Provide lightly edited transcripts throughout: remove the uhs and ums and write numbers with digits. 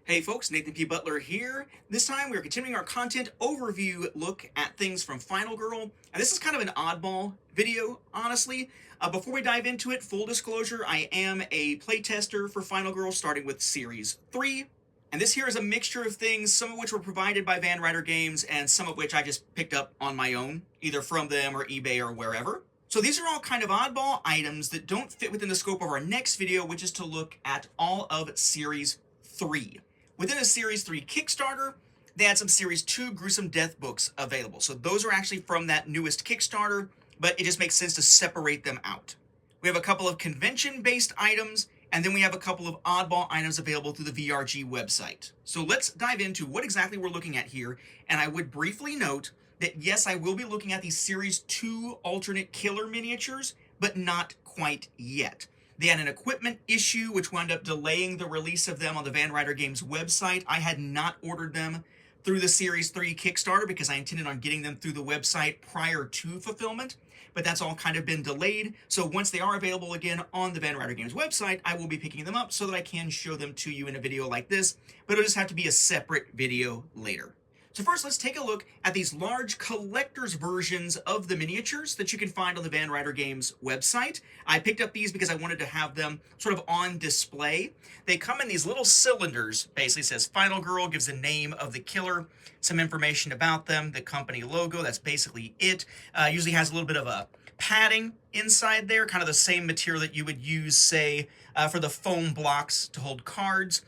Hey folks, Nathan P. Butler here. This time we are continuing our content overview look at things from Final Girl. And this is kind of an oddball video, honestly. Before we dive into it, full disclosure, I am a playtester for Final Girl, starting with Series 3. And this here is a mixture of things, some of which were provided by Van Ryder Games, and some of which I just picked up on my own, either from them or eBay or wherever. So these are all kind of oddball items that don't fit within the scope of our next video, which is to look at all of Series 3. Within a Series 3 Kickstarter, they had some Series 2 Gruesome Death Books available. So those are actually from that newest Kickstarter, but it just makes sense to separate them out. We have a couple of convention-based items, and then we have a couple of oddball items available through the VRG website. So let's dive into what exactly we're looking at here, and I would briefly note that yes, I will be looking at these Series 2 alternate killer miniatures, but not quite yet. They had an equipment issue, which wound up delaying the release of them on the Van Ryder Games website. I had not ordered them through the Series 3 Kickstarter because I intended on getting them through the website prior to fulfillment, but that's all kind of been delayed. So once they are available again on the Van Ryder Games website, I will be picking them up so that I can show them to you in a video like this, but it'll just have to be a separate video later. So first, let's take a look at these large collector's versions of the miniatures that you can find on the Van Ryder Games website. I picked up these because I wanted to have them sort of on display. They come in these little cylinders, basically says Final Girl, gives the name of the killer, some information about them, the company logo, that's basically it. Usually has a little bit of a padding inside there, kind of the same material that you would use, say, for the foam blocks to hold cards.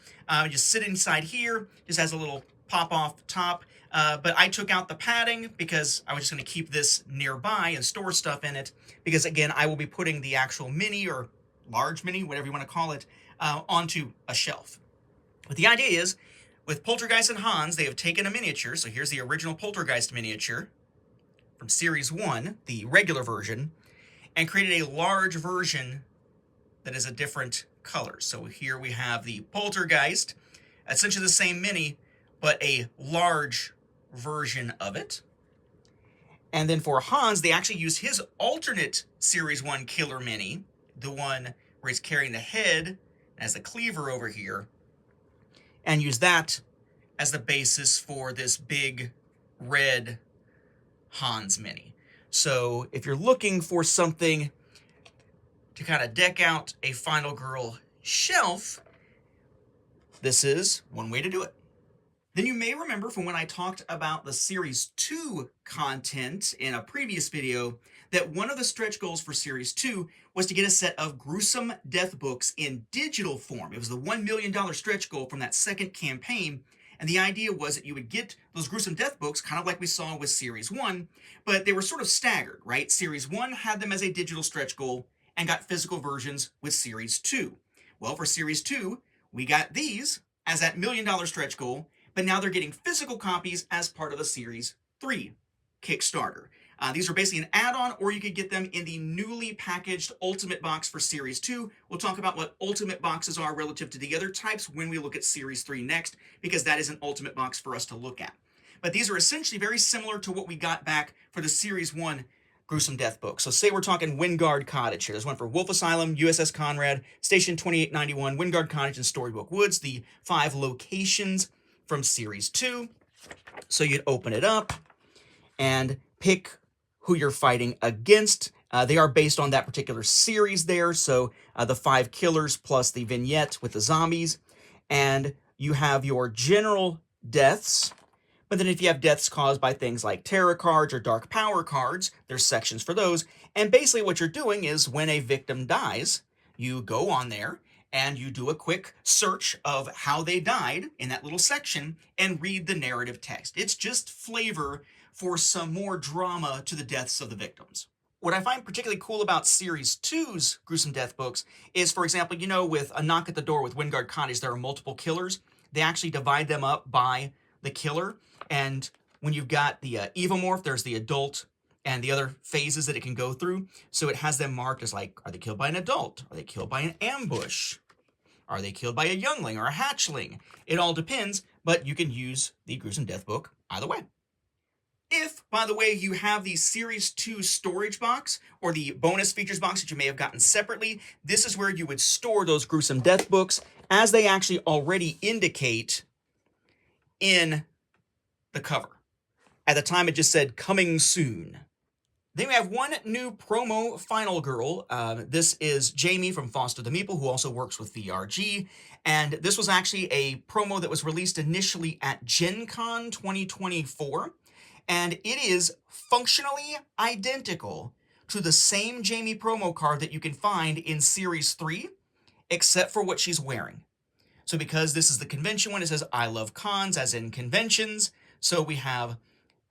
Just sit inside here, just has a little pop off top. But I took out the padding because I was just going to keep this nearby and store stuff in it because, again, I will be putting the actual mini or large mini, whatever you want to call it, onto a shelf. But the idea is, with Poltergeist and Hans, they have taken a miniature. So here's the original Poltergeist miniature from Series 1, the regular version, and created a large version that is a different color. So here we have the Poltergeist, essentially the same mini, but a large version of it. And then for Hans, they actually used his alternate Series 1 killer mini, the one where he's carrying the head and has the cleaver over here, and used that as the basis for this big red Hans mini. So if you're looking for something to kind of deck out a Final Girl shelf, this is one way to do it. Then you may remember from when I talked about the Series 2 content in a previous video that one of the stretch goals for Series 2 was to get a set of Gruesome Death Books in digital form. It was the $1 million stretch goal from that second campaign, and the idea was that you would get those Gruesome Death Books, kind of like we saw with Series 1, but they were sort of staggered, right? Series 1 had them as a digital stretch goal and got physical versions with Series 2. Well, for Series 2, we got these as that $1 million stretch goal, but now they're getting physical copies as part of the Series 3 Kickstarter. These are basically an add-on, or you could get them in the newly packaged Ultimate Box for Series 2. We'll talk about what Ultimate Boxes are relative to the other types when we look at Series 3 next, because that is an Ultimate Box for us to look at. But these are essentially very similar to what we got back for the Series 1 Gruesome Death Book. So say we're talking Wingard Cottage here. There's one for Wolf Asylum, USS Conrad, Station 2891, Wingard Cottage, and Storybook Woods, the 5 locations from Series 2. So you'd open it up and pick who you're fighting against. They are based on that particular series there, so the 5 killers plus the vignette with the zombies. And you have your general deaths, but then if you have deaths caused by things like terror cards or dark power cards, there's sections for those. And basically what you're doing is when a victim dies, you go on there and you do a quick search of how they died in that little section and read the narrative text. It's just flavor for some more drama to the deaths of the victims. What I find particularly cool about Series 2's Gruesome Death Books is, for example, you know, with A Knock at the Door with Wingard Cottage, there are multiple killers. They actually divide them up by the killer. And when you've got the Evomorph, there's the adult and the other phases that it can go through. So it has them marked as like, are they killed by an adult? Are they killed by an ambush? Are they killed by a youngling or a hatchling? It all depends, but you can use the Gruesome Death Book either way. If, by the way, you have the Series 2 storage box or the bonus features box that you may have gotten separately, this is where you would store those Gruesome Death Books, as they actually already indicate in the cover. At the time, it just said coming soon. Then we have one new promo final girl. This is Jamie from Foster the Meeple, who also works with VRG. And this was actually a promo that was released initially at Gen Con 2024. And it is functionally identical to the same Jamie promo card that you can find in Series 3, except for what she's wearing. So because this is the convention one, it says I love cons, as in conventions. So we have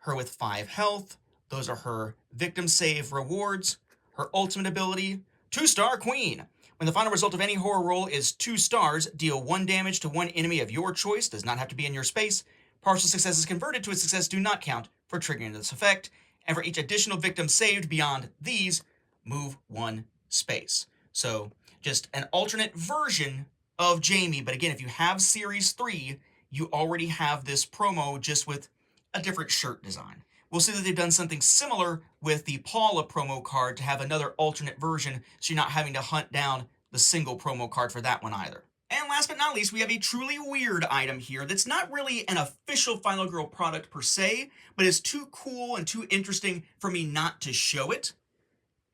her with 5 health. Those are her victim save rewards. Her ultimate ability, 2-star queen. When the final result of any horror roll is 2 stars, deal 1 damage to one enemy of your choice, does not have to be in your space. Partial successes converted to a success do not count for triggering this effect. And for each additional victim saved beyond these, move 1 space. So just an alternate version of Jamie. But again, if you have Series 3, you already have this promo just with a different shirt design. We'll see that they've done something similar with the Paula promo card to have another alternate version, so you're not having to hunt down the single promo card for that one either. And last but not least, we have a truly weird item here that's not really an official Final Girl product per se, but is too cool and too interesting for me not to show it.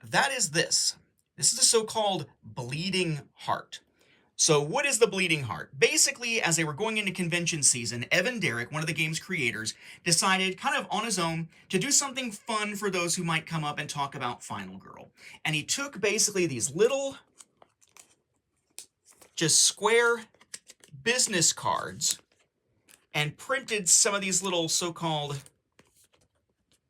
That is this. This is a so-called bleeding heart. So what is the bleeding heart? Basically, as they were going into convention season, Evan Derrick, one of the game's creators, decided kind of on his own to do something fun for those who might come up and talk about Final Girl. And he took basically these little, just square business cards and printed some of these little so-called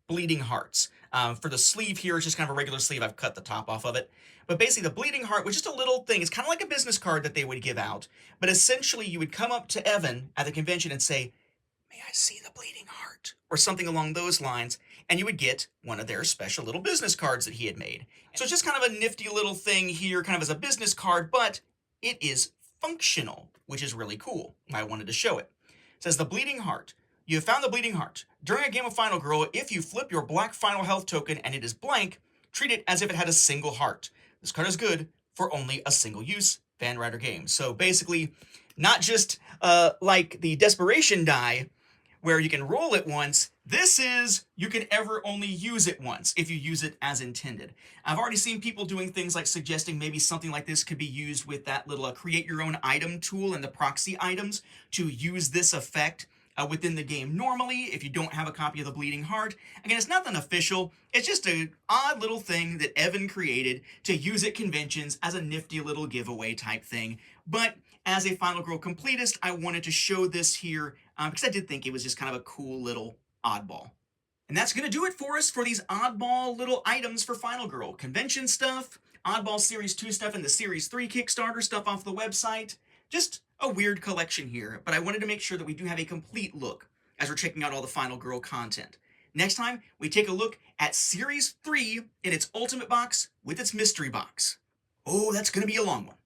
bleeding hearts. For the sleeve here, it's just kind of a regular sleeve. I've cut the top off of it. But basically, the bleeding heart was just a little thing. It's kind of like a business card that they would give out. But essentially, you would come up to Evan at the convention and say, "May I see the bleeding heart?" or something along those lines. And you would get one of their special little business cards that he had made. So it's just kind of a nifty little thing here, kind of as a business card, but it is functional, which is really cool. I wanted to show it. It says, the bleeding heart. You have found the bleeding heart. During a game of Final Girl, if you flip your black final health token and it is blank, treat it as if it had a single heart. This card is good for only a single use, Van Ryder game. So basically, not just like the Desperation die, where you can roll it once. This is, you can ever only use it once if you use it as intended. I've already seen people doing things like suggesting maybe something like this could be used with that little create your own item tool and the proxy items to use this effect within the game normally if you don't have a copy of the Bleeding Heart. Again, it's nothing official. It's just an odd little thing that Evan created to use at conventions as a nifty little giveaway type thing. But as a Final Girl completist, I wanted to show this here because I did think it was just kind of a cool little oddball. And that's going to do it for us for these oddball little items for Final Girl. Convention stuff, oddball Series 2 stuff, and the Series 3 Kickstarter stuff off the website. Just a weird collection here, but I wanted to make sure that we do have a complete look as we're checking out all the Final Girl content. Next time, we take a look at Series 3 in its Ultimate Box with its Mystery Box. Oh, that's going to be a long one.